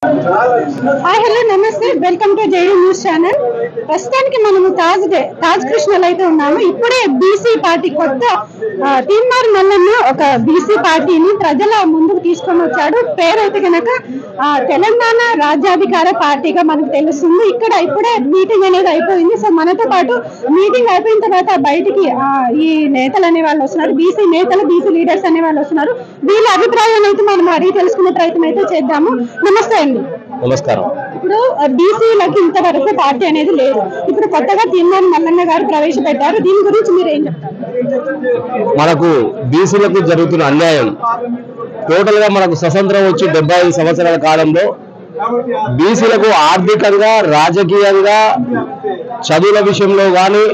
Hi hello నమస్తే welcome to JD news channel. ప్రస్తుతానికి మనము తాజ్ కృష్ణలో అయితే ఉన్నాము. ఇప్పుడే బీసీ పార్టీ కొత్త తీన్మార్ మల్లన్న ఒక బీసీ పార్టీని ప్రజల ముందుకు తీసుకొని వచ్చాడు. పేరైతే కనుక తెలంగాణ రాజ్యాధికార పార్టీగా మనకు తెలుస్తుంది. ఇక్కడ ఇప్పుడే మీటింగ్ అనేది అయిపోయింది. సో మనతో పాటు మీటింగ్ అయిపోయిన తర్వాత బయటికి ఈ నేతలు అనే వాళ్ళు వస్తున్నారు, బీసీ నేతలు బీసీ లీడర్స్ అనే వాళ్ళు వస్తున్నారు. వీళ్ళ అభిప్రాయాన్ని అయితే మనం అడిగి తెలుసుకునే ప్రయత్నం అయితే చేద్దాము. నమస్తే అండి. నమస్కారం. ఇప్పుడు బీసీలకి ఇంతవరకు పార్టీ అనేది లేదు. ఇప్పుడు కొత్తగా తీన్మార్ మల్లన్న గారు ప్రవేశపెట్టారు. దీని గురించి మీరు ఏం చెప్తారు? మనకు బీసీలకు జరుగుతున్న అన్యాయం టోటల్ గా మనకు స్వతంత్రం వచ్చి 75 సంవత్సరాల కాలంలో బీసీలకు ఆర్థికంగా రాజకీయంగా చదువుల విషయంలో కానీ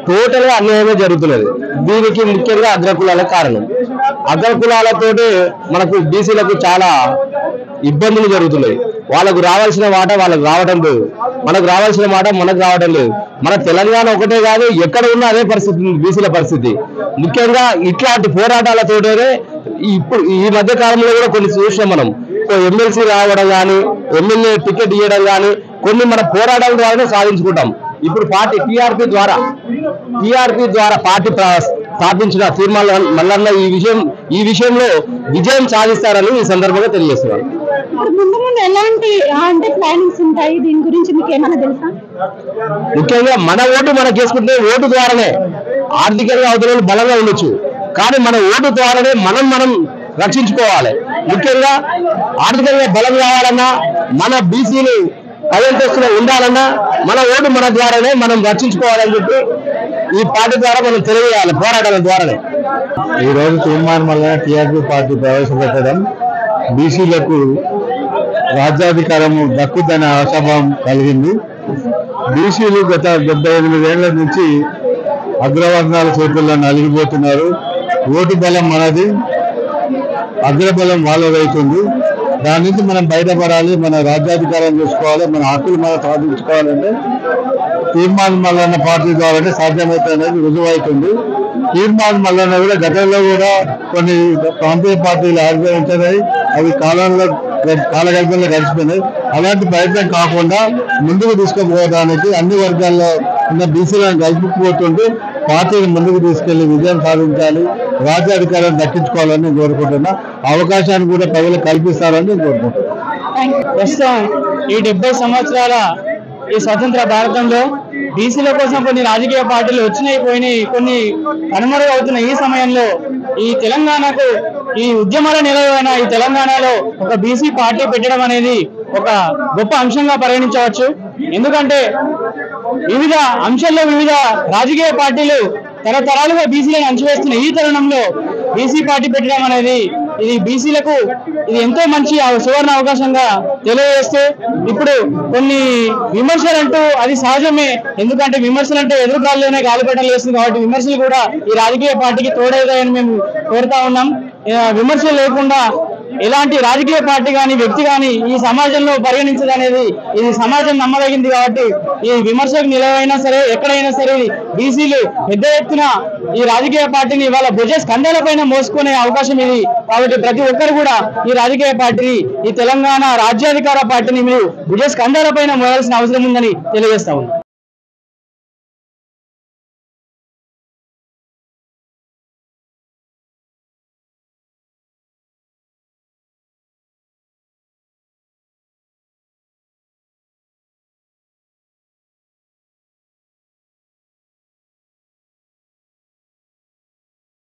టోటల్ గా అన్యాయమే జరుగుతున్నది. దీనికి ముఖ్యంగా అగ్రకులాల కారణం. అగ్రకులాలతోటే మనకు బీసీలకు చాలా ఇబ్బందులు జరుగుతున్నాయి. వాళ్ళకు రావాల్సిన మాట వాళ్ళకు రావడం లేదు, మనకు రావాల్సిన మాట మనకు రావడం లేదు. మన తెలంగాణ ఒకటే కాదు, ఎక్కడ ఉన్నా అదే పరిస్థితి బీసీల పరిస్థితి. ముఖ్యంగా ఇట్లాంటి పోరాటాలతోటే ఇప్పుడు ఈ మధ్య కాలంలో కూడా కొన్ని చూసినాం మనం. ఎమ్మెల్సీ రావడం కానీ, ఎమ్మెల్యే టికెట్ ఇవ్వడం కానీ కొన్ని మన పోరాటాల ద్వారానే సాధించుకుంటాం. ఇప్పుడు పార్టీ టీఆర్పీ ద్వారా పార్టీ స్థాపించిన తీర్మార్ మల్లన్న ఈ విషయంలో విజయం సాధిస్తారని ఈ సందర్భంగా తెలియజేస్తున్నారు. ఎలాంటి అంటే ప్లానింగ్స్ ఉంటాయి, దీని గురించి మీకు ఏమైనా తెలుసా? ముఖ్యంగా మన ఓటు మనకు వేసుకుంటే ఓటు ద్వారానే ఆర్థికంగా అవతల బలంగా ఉండొచ్చు, కానీ మన ఓటు ద్వారానే మనం రక్షించుకోవాలి. ముఖ్యంగా ఆర్థికంగా బలం కావాలన్నా, మన బీసీలు పైన ఉండాలన్నా మన ఓటు మన ద్వారానే మనం రక్షించుకోవాలని చెప్పి ఈ పార్టీ ద్వారా మనం తెలియజేయాలి, పోరాటాల ద్వారానే. ఈ రోజు తీర్మార్ మల్లన్న టీఆర్పీ పార్టీ ప్రవేశపెట్టడం బీసీలకు రాజ్యాధికారము దక్కుదనే ఆశాభావం కలిగింది. బీసీలు గత 78 ఏళ్ల నుంచి అగ్రవర్ణాల చేతుల్లో నలిగిపోతున్నారు. ఓటు బలం మనది, అగ్రబలం వాళ్ళదవుతుంది. దాని నుంచి మనం బయటపడాలి, మన రాజ్యాధికారం చూసుకోవాలి, మన హక్కులు మనం సాధించుకోవాలంటే తీర్మార్ మల్లన్న పార్టీ ద్వారానే సాధ్యమైతే అనేది రుజువవుతుంది. తీర్మార్ మల్లన్న కూడా గతంలో కూడా కొన్ని ప్రాంతీయ పార్టీలు ఆవిర్భవించినాయి, అవి కాలగల్పంలో కలిసిపోయినాయి. అలాంటి ప్రయత్నం కాకుండా ముందుకు తీసుకుపోవడానికి అన్ని వర్గాల్లో ఉన్న బీసీలను కలుపుకుపోతుంటూ పార్టీని ముందుకు తీసుకెళ్లి విజయం సాధించాలి, రాజ్యాధికారాన్ని దక్కించుకోవాలని కోరుకుంటున్నా. అవకాశాన్ని కూడా ప్రజలు కల్పిస్తారని కోరుకుంటున్నాను. ప్రస్తుతం ఈ 70 సంవత్సరాల ఈ స్వతంత్ర భారతంలో బీసీల కోసం కొన్ని రాజకీయ పార్టీలు వచ్చినాయి పోయినాయి, కొన్ని కనుమరుగవుతున్న ఈ సమయంలో ఈ తెలంగాణకు ఈ ఉద్యమాల నిలవైన ఈ తెలంగాణలో ఒక బీసీ పార్టీ పెట్టడం అనేది ఒక గొప్ప అంశంగా పరిగణించవచ్చు. ఎందుకంటే వివిధ అంశాల్లో వివిధ రాజకీయ పార్టీలు తరతరాలుగా బీసీలను అంచివేస్తున్న ఈ తరుణంలో బీసీ పార్టీ పెట్టడం అనేది ఇది బీసీలకు ఇది ఎంతో మంచి సువర్ణ అవకాశంగా తెలియజేస్తూ, ఇప్పుడు కొన్ని విమర్శలు అంటూ అది సహజమే. ఎందుకంటే విమర్శలు అంటే ఎదురుగాల్లోనే గాలిపటలు వేస్తుంది కాబట్టి విమర్శలు కూడా ఈ రాజకీయ పార్టీకి తోడవుతాయని మేము కోరుతా ఉన్నాం. విమర్శలు లేకుండా ఎలాంటి రాజకీయ పార్టీ కానీ వ్యక్తి కానీ ఈ సమాజంలో పరిగణించదనేది ఇది సమాజం నమ్మదగింది. కాబట్టి ఈ విమర్శకు నిలవైనా సరే ఎక్కడైనా సరే బీసీలు పెద్ద ఎత్తున ఈ రాజకీయ పార్టీని వాళ్ళ భుజ స్కంధాల పైన మోసుకునే అవకాశం ఇది. కాబట్టి ప్రతి ఒక్కరు కూడా ఈ రాజకీయ పార్టీని, ఈ తెలంగాణ రాజ్యాధికార పార్టీని మీరు భుజ స్కంధాల పైన మోయాల్సిన అవసరం ఉందని తెలియజేస్తా ఉన్నాం.